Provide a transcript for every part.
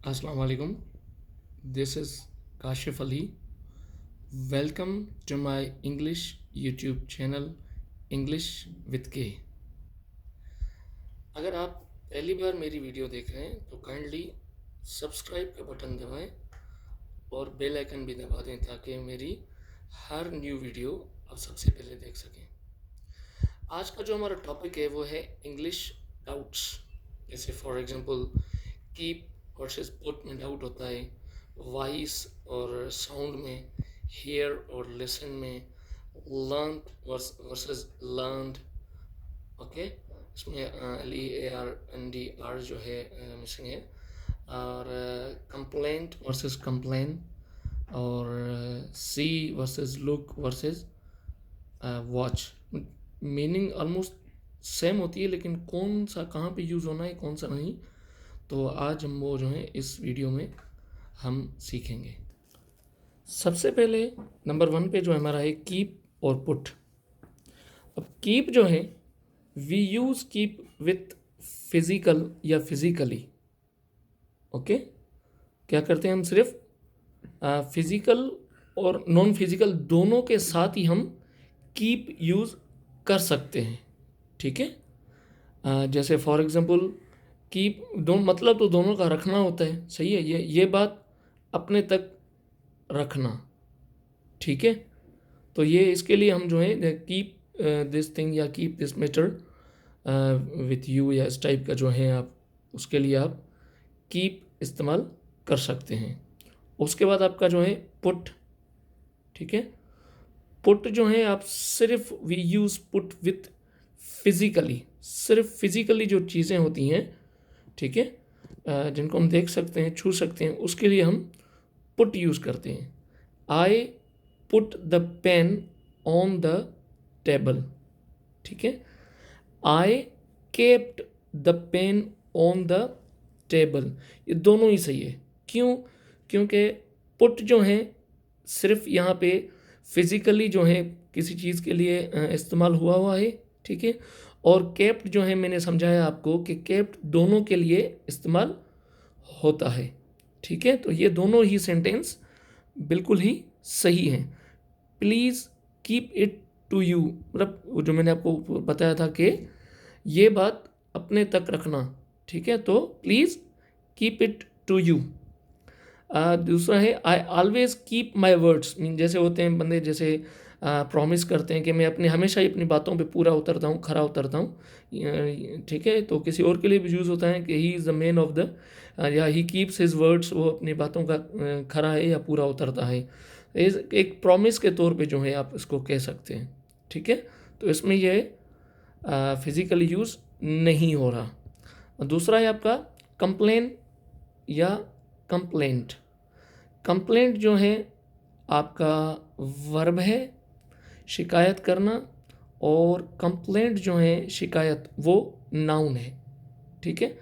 Assalamu alaikum. This is Kashif Ali. Welcome to my English YouTube channel English with K. अगर आप पहली बार मेरी video देख रहे हैं तो काइंडली सब्सक्राइब का बटन दबाएं और बेल आइकन भी दबा दें ताकि मेरी हर न्यू वीडियो आप सबसे पहले देख सकें। आज का जो हमारा टॉपिक है वो है इंग्लिश डाउट्स। जैसे for example keep versus put में डाउट होता है, वॉइस और साउंड में, हियर और लिसन में, लर्न वर्सेस लर्नड। ओके, इसमें LEARND जो है मिसिंग है, और कंप्लेंट वर्सेस कंप्लेन, और see versus look versus watch. Meaning almost same होती है लेकिन कौन सा कहाँ पे यूज़ होना है कौन सा नहीं, तो आज हम वो जो है इस वीडियो में हम सीखेंगे। सबसे पहले नंबर 1 पे जो हमारा है कीप और पुट। अब कीप जो है we use keep with physical या फिजिकली। ओके, क्या करते हैं हम सिर्फ फिजिकल और नॉन फिजिकल दोनों के साथ ही हम कीप यूज़ कर सकते हैं। ठीक है, जैसे फॉर एग्जांपल कीप मतलब तो दोनों का रखना होता है, सही है। ये बात अपने तक रखना, ठीक है। तो ये इसके लिए हम जो है कीप दिस थिंग या keep this matter with you या इस टाइप का जो है आप उसके लिए आप कीप इस्तेमाल कर सकते हैं। उसके बाद आपका जो है पुट, ठीक है। पुट जो है आप सिर्फ we use put with physically, सिर्फ फिजिकली जो चीज़ें होती हैं, ठीक है, जिनको हम देख सकते हैं छू सकते हैं, उसके लिए हम पुट यूज़ करते हैं। I put the pain on the table, ठीक है। I kept the pain on the table, ये दोनों ही सही है। क्यों? क्योंकि पुट जो है सिर्फ यहाँ पे फिजिकली जो है किसी चीज़ के लिए इस्तेमाल हुआ है, ठीक है। और केप्ट जो है मैंने समझाया आपको कि केप्ट दोनों के लिए इस्तेमाल होता है, ठीक है। तो ये दोनों ही सेंटेंस बिल्कुल ही सही हैं। Please keep it to you, मतलब वो जो मैंने आपको बताया था कि ये बात अपने तक रखना, ठीक है। तो please keep it to you. दूसरा है I always keep my words. Mean जैसे होते हैं बंदे, जैसे प्रॉमिस करते हैं कि मैं अपने हमेशा ही अपनी बातों पे पूरा उतरता हूँ, खरा उतरता हूँ, ठीक है। तो किसी और के लिए भी यूज़ होता है कि he is the man of the, या ही कीप्स हिज वर्ड्स, वो अपनी बातों का खरा है या पूरा उतरता है। एक प्रॉमिस के तौर पे जो है आप इसको कह सकते हैं, ठीक है। तो इसमें ये फिज़िकली यूज़ नहीं हो रहा। दूसरा है आपका कंप्लेन या कंप्लेंट। कंप्लेंट जो है आपका वर्ब है, शिकायत करना, और कंप्लेंट जो है शिकायत वो नाउन है, ठीक है।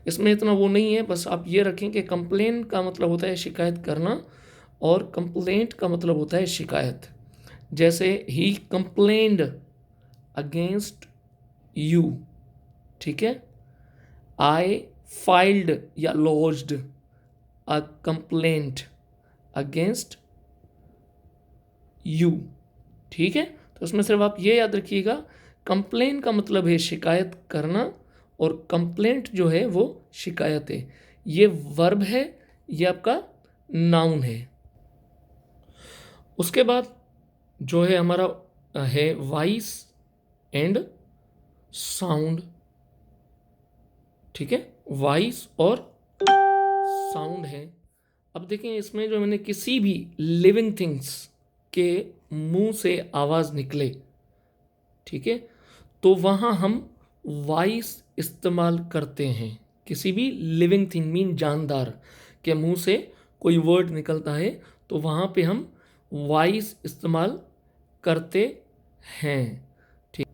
इसमें इतना वो नहीं है, बस आप ये रखें कि कंप्लेन का मतलब होता है शिकायत करना और कंप्लेंट का मतलब होता है शिकायत। जैसे ही कंप्लेंड अगेंस्ट यू, ठीक है। आई फाइल्ड या lodged a complaint against you, ठीक है। तो उसमें सिर्फ आप ये याद रखिएगा, कंप्लेन का मतलब है शिकायत करना और कंप्लेंट जो है वो शिकायत है। ये वर्ब है, ये आपका नाउन है। उसके बाद जो है हमारा है वॉइस एंड साउंड, ठीक है। वॉइस और साउंड है। अब देखें इसमें जो मैंने किसी भी लिविंग थिंग्स के मुंह से आवाज़ निकले, ठीक है, तो वहाँ हम वॉइस इस्तेमाल करते हैं। किसी भी लिविंग थिंग मीन जानदार के मुंह से कोई वर्ड निकलता है तो वहाँ पे हम वॉइस इस्तेमाल करते हैं, ठीक।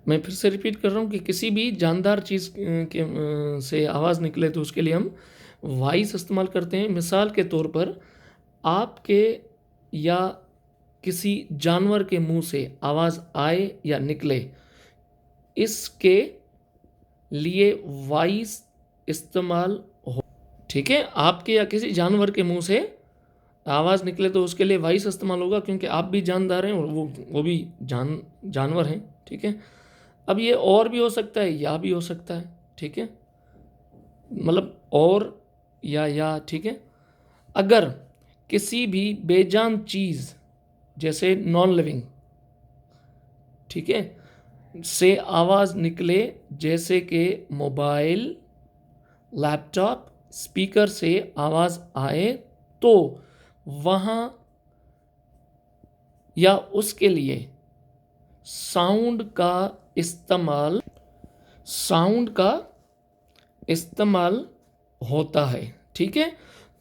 मैं फिर से रिपीट कर रहा हूँ कि किसी भी जानदार चीज़ के से आवाज़ निकले तो उसके लिए हम वॉइस इस्तेमाल करते हैं। मिसाल के तौर पर आपके या किसी जानवर के मुंह से आवाज़ आए या निकले, इसके लिए वॉइस इस्तेमाल हो, ठीक है, आपके या किसी जानवर के मुंह से आवाज़ निकले तो उसके लिए वॉइस इस्तेमाल होगा, क्योंकि आप भी जानदार हैं और वो भी जानवर हैं। ठीक है, अब ये और भी हो सकता है, या भी हो सकता है। ठीक है, मतलब और या, ठीक है। अगर किसी भी बेजान चीज़ जैसे नॉन लिविंग, ठीक है, से आवाज़ निकले, जैसे कि मोबाइल, लैपटॉप, स्पीकर से आवाज़ आए, तो वहाँ या उसके लिए साउंड का इस्तेमाल होता है। ठीक है,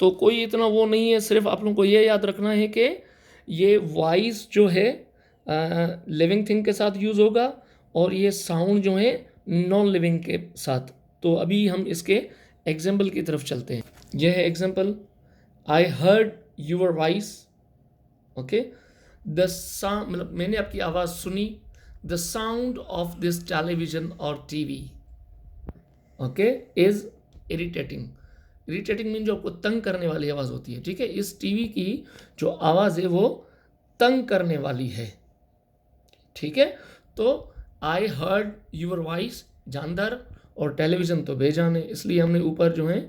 तो कोई इतना वो नहीं है, सिर्फ आप लोगों को ये याद रखना है कि ये वॉइस जो है लिविंग थिंग के साथ यूज़ होगा और ये साउंड जो है नॉन लिविंग के साथ। तो अभी हम इसके एग्जाम्पल की तरफ चलते हैं। यह है example, I heard your voice. Okay, the sound, मतलब मैंने आपकी आवाज़ सुनी। The sound of this television और TV, okay, is irritating. Irritating mean जो आपको तंग करने वाली आवाज़ होती है। ठीक है, इस टीवी की जो आवाज़ है वो तंग करने वाली है। ठीक है, तो आई हर्ड यूर वॉइस जानदार और टेलीविज़न तो बेजान है, इसलिए हमने ऊपर जो है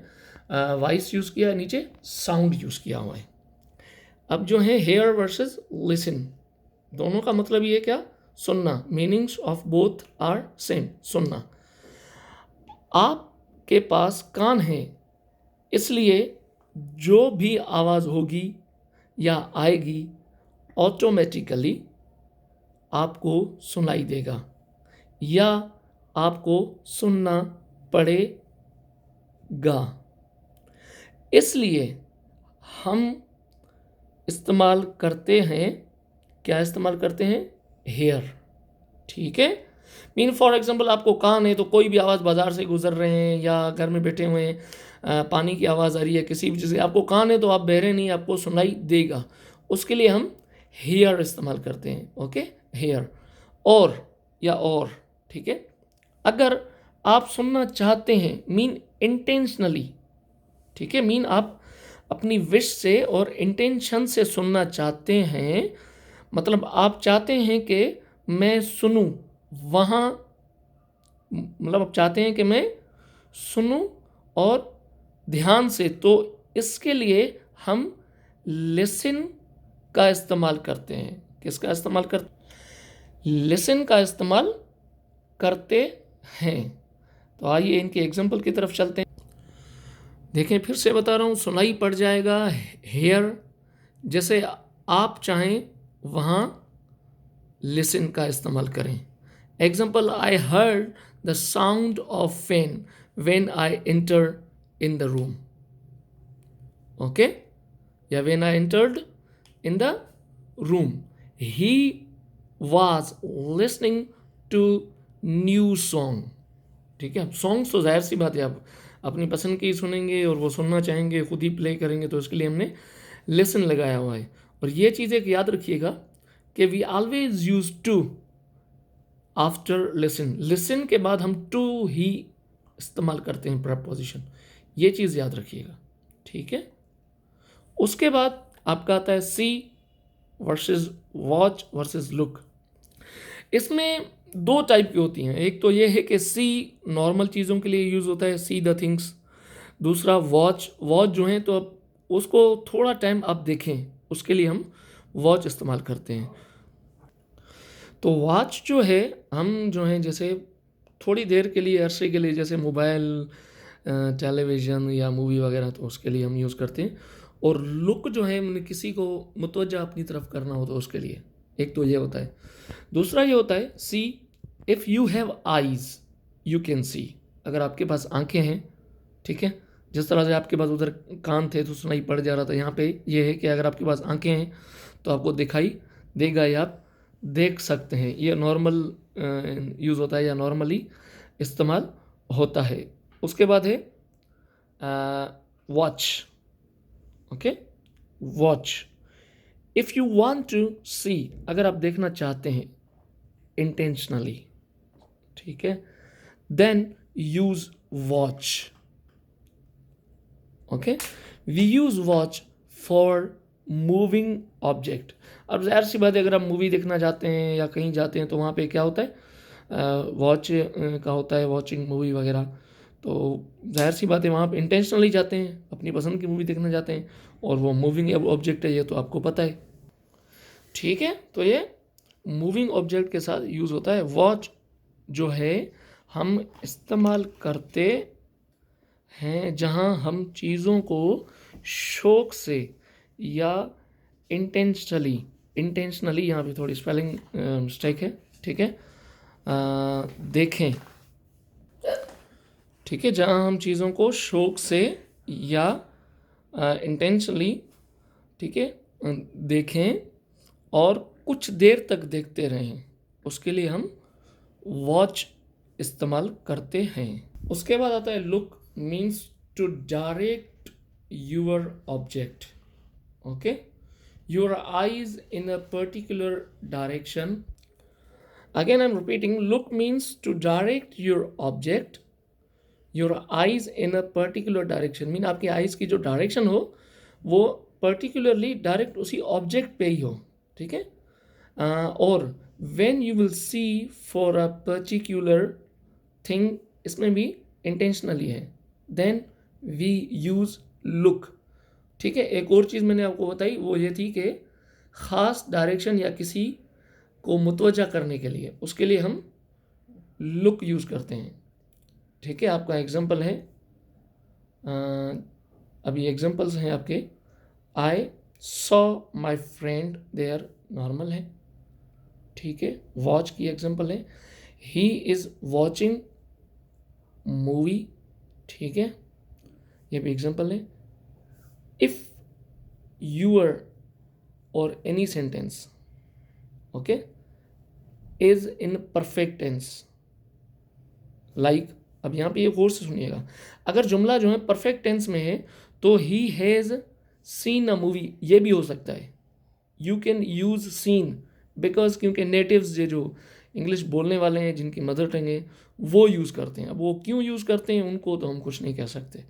वॉइस यूज़ किया है, नीचे साउंड यूज़ किया हुआ है। अब जो है हेयर वर्सेस लिसन, दोनों का मतलब ये क्या, सुनना। Meanings of both are same, सुनना। आपके पास कान है, इसलिए जो भी आवाज़ होगी या आएगी ऑटोमेटिकली आपको सुनाई देगा या आपको सुनना पड़ेगा। इसलिए हम इस्तेमाल करते हैं, क्या इस्तेमाल करते हैं, हेयर। ठीक है, मीन फॉर एग्जांपल आपको कान है, तो कोई भी आवाज़ बाज़ार से गुजर रहे हैं या घर में बैठे हुए हैं, पानी की आवाज़ आ रही है, किसी भी चीज़, आपको कान है तो आप बहरे नहीं, आपको सुनाई देगा। उसके लिए हम हेयर इस्तेमाल करते हैं। ओके, हेयर और ठीक है, अगर आप सुनना चाहते हैं मीन इंटेंशनली, ठीक है, मीन आप अपनी विश से और इंटेंशन से सुनना चाहते हैं, मतलब आप चाहते हैं कि मैं सुनूं, वहाँ मतलब आप चाहते हैं कि मैं सुनूं और ध्यान से, तो इसके लिए हम लिसन का इस्तेमाल करते हैं। किसका इस्तेमाल करते, लिसन का इस्तेमाल करते हैं। तो आइए इनके एग्जाम्पल की तरफ चलते हैं। देखें, फिर से बता रहा हूँ, सुनाई पड़ जाएगा हेयर, जैसे आप चाहें वहाँ लिसन का इस्तेमाल करें। Example, I heard the sound of fan when I enter in the room. Okay, या when I entered in the room, he was listening to new song. ठीक है, सॉन्ग्स तो जाहिर सी बात है, आप अपनी पसंद की सुनेंगे और वो सुनना चाहेंगे, खुद ही प्ले करेंगे, तो इसके लिए हमने लिसन लगाया हुआ है। और ये चीज़ एक याद रखिएगा कि we always use to after listen, listen के बाद हम टू ही इस्तेमाल करते हैं प्रपोजिशन, ये चीज़ याद रखिएगा। ठीक है, उसके बाद आपका आता है see versus watch versus look. इसमें दो टाइप की होती हैं, एक तो ये है कि सी नॉर्मल चीज़ों के लिए यूज़ होता है, सी द थिंग्स। दूसरा वॉच जो है तो अब उसको थोड़ा टाइम आप देखें, उसके लिए हम वॉच इस्तेमाल करते हैं। तो वॉच जो है, हम जो है जैसे थोड़ी देर के लिए, अरसे के लिए, जैसे मोबाइल, टेलीविज़न या मूवी वगैरह, तो उसके लिए हम यूज़ करते हैं। और लुक जो है, मैंने किसी को मुतवज्जा अपनी तरफ करना हो तो उसके लिए, एक तो ये होता है। दूसरा ये होता है see, if you have eyes you can see, अगर आपके पास आंखें हैं, ठीक है, जिस तरह से आपके पास उधर कान थे तो सुनाई पड़ जा रहा था, यहाँ पे ये है कि अगर आपके पास आंखें हैं तो आपको दिखाई देगा या आप देख सकते हैं। ये नॉर्मल यूज़ होता है या नॉर्मली इस्तेमाल होता है। उसके बाद है watch. Okay, watch, if you want to see, अगर आप देखना चाहते हैं इंटेंशनली, ठीक है, then use watch. Okay, we use watch for moving object. अब ज़ाहिर सी बात है, अगर आप मूवी देखना जाते हैं या कहीं जाते हैं तो वहाँ पे क्या होता है, वॉच का होता है, वॉचिंग मूवी वगैरह। तो जाहिर सी बात है वहाँ पे इंटेंशनली जाते हैं, अपनी पसंद की मूवी देखने जाते हैं, और वो मूविंग ऑब्जेक्ट है, ये तो आपको पता है। ठीक है, तो ये मूविंग ऑब्जेक्ट के साथ यूज़ होता है। वॉच जो है हम इस्तेमाल करते हैं जहाँ हम चीज़ों को शौक से या इंटेंशनली यहाँ पे थोड़ी स्पेलिंग मिस्टेक है, ठीक है, देखें, ठीक है, जहाँ हम चीज़ों को शौक से या इंटेंशनली, ठीक है, देखें और कुछ देर तक देखते रहें, उसके लिए हम वॉच इस्तेमाल करते हैं। उसके बाद आता है look, means to direct your object, okay, your eyes in a particular direction. Again I am repeating, look means to direct your object, your eyes in a particular direction, mean आपकी eyes की जो direction हो वो particularly direct उसी object पे ही हो, ठीक है। और when you will see for a particular thing, इसमें भी इंटेंशनली है, देन वी यूज़ लुक, ठीक है। एक और चीज़ मैंने आपको बताई वो ये थी कि ख़ास डायरेक्शन या किसी को मुतवज्जा करने के लिए, उसके लिए हम लुक यूज़ करते हैं, ठीक है। आपका एग्जांपल है, अभी एग्जांपल्स हैं आपके, I saw my friend there, normal है, ठीक है। वॉच की एग्जांपल है, ही इज़ वॉचिंग मूवी, ठीक है, ये भी एग्जांपल है। इफ़ यूअर और any sentence, okay, is in perfect tense, like, अब यहाँ पे ये गौर से सुनिएगा, अगर जुमला जो है परफेक्ट टेंस में है तो ही हैज़ सीन अ मूवी, ये भी हो सकता है। You can use seen because, क्योंकि नेटिव्स जो इंग्लिश बोलने वाले हैं, जिनकी मदर टंग है, वो यूज़ करते हैं। अब वो क्यों यूज़ करते हैं उनको तो हम कुछ नहीं कह सकते,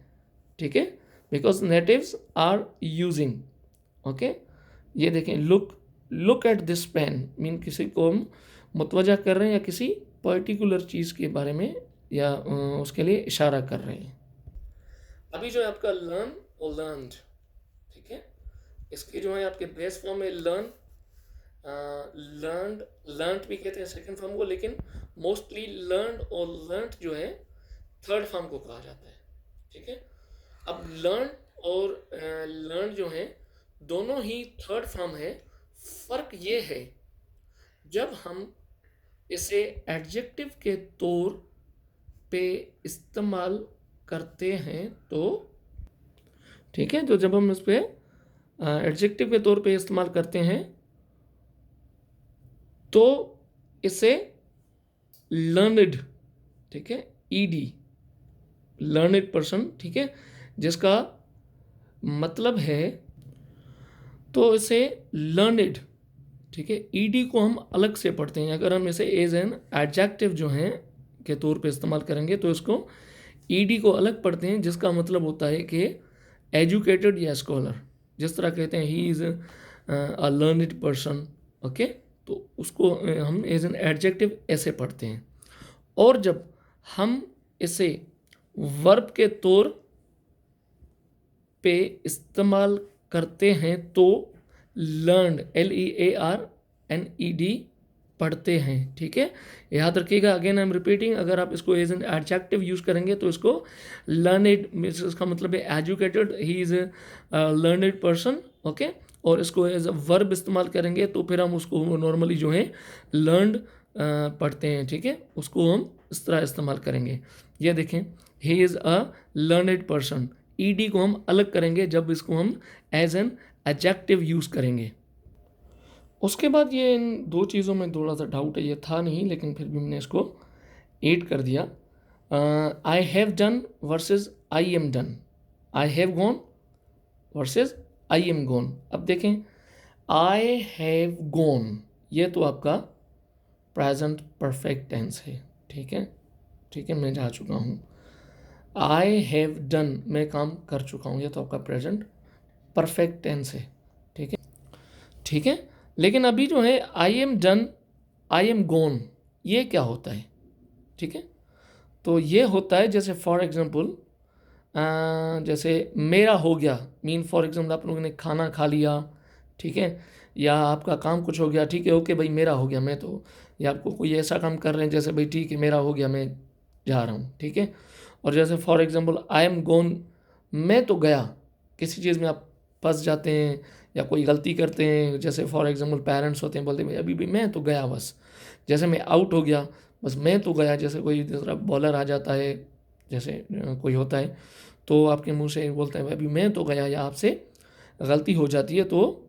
ठीक है, because natives are using, okay. ये देखें, look at this pen, mean किसी को हम मुतवजा कर रहे हैं या किसी पर्टिकुलर चीज़ के बारे में या उसके लिए इशारा कर रहे हैं। अभी जो है आपका लर्न और लर्नड, ठीक है, इसकी जो है आपके बेस फॉर्म है लर्न, लर्नड, लर्नड भी कहते हैं सेकंड फॉर्म को, लेकिन मोस्टली लर्नड और लर्नड जो है थर्ड फॉर्म को कहा जाता है, ठीक है। अब लर्न और लर्न जो है दोनों ही थर्ड फॉर्म है। फ़र्क ये है, जब हम इसे एडजेक्टिव के तौर पे इस्तेमाल करते हैं तो, ठीक है, तो जब हम इस पे एडजेक्टिव के तौर पे इस्तेमाल करते हैं तो इसे लर्नड, ठीक है, ईडी, लर्नड पर्सन, ठीक है, जिसका मतलब है, तो इसे लर्नड, ठीक है, ईडी को हम अलग से पढ़ते हैं। अगर हम इसे एज एन एडजेक्टिव जो है के तौर पे इस्तेमाल करेंगे तो इसको ईडी को अलग पढ़ते हैं, जिसका मतलब होता है कि एजुकेटेड या स्कॉलर, जिस तरह कहते हैं he is a learned person, okay, तो उसको हम एज एन एडजेक्टिव ऐसे पढ़ते हैं। और जब हम इसे वर्ब के तौर पे इस्तेमाल करते हैं तो लर्नड, LEARNED पढ़ते हैं, ठीक है, याद रखिएगा। अगेन आई एम रिपीटिंग, अगर आप इसको एज एन एडजेक्टिव यूज़ करेंगे तो इसको लर्नड, इसका मतलब है educated, he is a learned person, okay, और इसको एज अ वर्ब इस्तेमाल करेंगे तो फिर हम उसको नॉर्मली जो है लर्नड पढ़ते हैं, ठीक है, उसको हम इस तरह इस्तेमाल करेंगे। ये देखें, he is a learned person, ED को हम अलग करेंगे जब इसको हम एज एन एडजेक्टिव यूज़ करेंगे। उसके बाद ये इन दो चीज़ों में थोड़ा सा डाउट है, ये था नहीं लेकिन फिर भी मैंने इसको ऐड कर दिया। I have done versus I am done, I have gone versus I am gone. अब देखें, आई हैव गॉन, ये तो आपका प्रेजेंट परफेक्ट टेंस है, ठीक है, ठीक है, मैं जा चुका हूँ। आई हैव डन, मैं काम कर चुका हूँ, ये तो आपका प्रेजेंट परफेक्ट टेंस है। ठीक है, ठीक है। लेकिन अभी जो है I am done, I am गोन, ये क्या होता है? ठीक है, तो ये होता है जैसे फॉर एग्जांपल जैसे मेरा हो गया, मीन फॉर एग्जांपल आप लोगों ने खाना खा लिया, ठीक है, या आपका काम कुछ हो गया, ठीक है, ओके भाई मेरा हो गया, मैं तो, या आपको कोई ऐसा काम कर रहे हैं जैसे भाई ठीक है मेरा हो गया, मैं जा रहा हूँ, ठीक है। और जैसे फॉर एग्जांपल आई एम गोन, मैं तो गया, किसी चीज़ में आप फंस जाते हैं या कोई गलती करते हैं, जैसे फॉर एग्जांपल पेरेंट्स होते हैं, बोलते हैं भाई अभी भी मैं तो गया बस, जैसे मैं आउट हो गया बस मैं तो गया, जैसे कोई दूसरा बॉलर आ जाता है, जैसे कोई होता है, तो आपके मुंह से बोलते हैं अभी मैं तो गया, या आपसे गलती हो जाती है, तो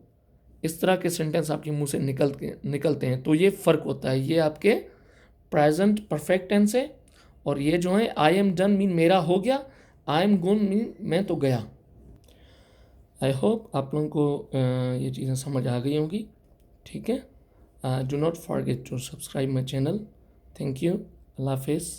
इस तरह के सेंटेंस आपके मुंह से निकलते हैं। तो ये फ़र्क होता है, ये आपके प्रेजेंट परफेक्ट टेंस है, और ये जो है आई एम डन मीन मेरा हो गया, आई एम गोन मीन मैं तो गया। आई होप आप लोगों को ये चीज़ें समझ आ गई होंगी। ठीक है, do not forget to subscribe my channel. Thank you, अल्लाह हाफिज़।